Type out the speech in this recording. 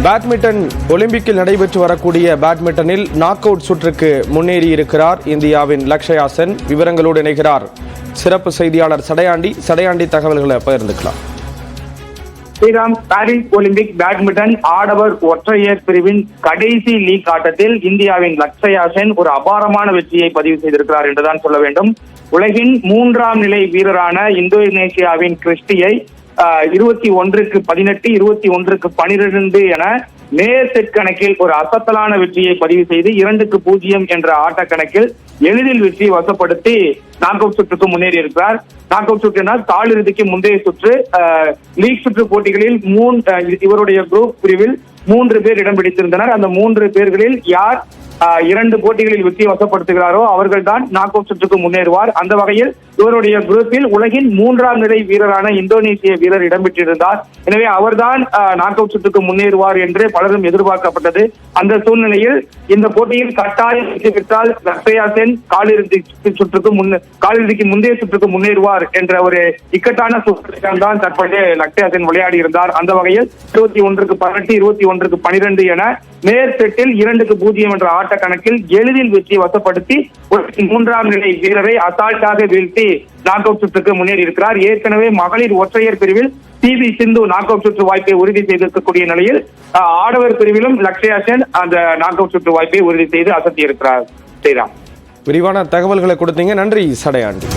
Badminton ஒலிம்பிக்கில் நடைபெற்று வரக்கூடிய பேட்மிண்டனில் நாக் அவுட் சுற்றுக்கு முன்னேறி இருக்கிறார் இந்தியாவின் லக்ஷயா சென். விவரங்களோடு இணைகிறார் சிறப்பு செய்தியாளர் சடையாண்டி. தகவல்களை பகிர்ந்துக்கலாம். ஸ்ரீராம், பாரிஸ் ஒலிம்பிக் பேட்மிண்டன் ஆடவர் ஒற்றையர் பிரிவின் கடைசி லீக் ஆட்டத்தில் இந்தியாவின் லக்ஷயா சென் ஒரு அபாரமான வெற்றியை பதிவு செய்திருக்கிறார் என்றுதான் சொல்ல வேண்டும். உலகின் 3ஆம் நிலை வீரரான இந்தோனேசியாவின் கிறிஸ்டியை 21-18, 21-12 என நேர் செட் கணக்கில் ஒரு அசத்தலான வெற்றியை பதிவு செய்து 2-0 என்ற ஆட்ட கணக்கில் எளிதில் வெற்றியை வசப்படுத்தி நாக் அவுட் சுற்றுக்கு முன்னேறி இருக்கிறார். நாக் அவுட் சுற்றுனால் காலிறுதிக்கு முந்தைய சுற்று. லீக் சுற்று போட்டிகளில் இவருடைய குரூப் பிரிவில் 3 பேர் இடம் பிடித்திருந்தனர். அந்த 3 பேர்களில் யார் 2 போட்டிகளில் வெற்றி வசப்படுத்துகிறாரோ அவர்கள் தான் நாக் அவுட் சுற்றுக்கு முன்னேறுவார். அந்த வகையில் இவருடைய குரூப்பில் உலகின் 3ஆம் நிலை வீரரான இந்தோனேசிய வீரர் இடம்பெற்றிருந்தார். எனவே அவர்தான் நாக் அவுட் சுற்றுக்கு முன்னேறுவார் என்று பலரும் எதிர்பார்க்கப்பட்டது. அந்த சூழ்நிலையில் இந்த போட்டியில் கட்டாயம் வெற்றி பெற்றால் லக்ஷயா சென் காலிறுதிக்கு முந்தைய சுற்றுக்கு முன்னேறுவார் என்ற ஒரு இக்கட்டான சூழ்நிலையில் தான் தற்போது லக்ஷயா சென் விளையாடி இருந்தார். அந்த வகையில் 21-18, 21-12 என நேர் செட்டில் 2-0 என்ற ஆட்ட கணக்கில் எளிதில் வெற்றி வசப்படுத்தி 3ஆம் நிலை வீரரை அசால்ட்டாக வீழ்த்தி நாக் அவுட் சுற்றுக்கு முன்னேறி இருக்கிறார். ஏற்கனவே மகளிர் ஒற்றையர் பிரிவில் PV சிந்து நாக் அவுட் சுற்று வாய்ப்பை உறுதி செய்திருக்கக்கூடிய நிலையில் ஆடவர் பிரிவிலும் லக்ஷயா சென் அந்த நாக் அவுட் சுற்று வாய்ப்பை உறுதி செய்து அசத்தி இருக்கிறார். ஸ்ரீராம், விரிவான தகவல்களை கொடுத்தீங்க. நன்றி சடையாண்டி.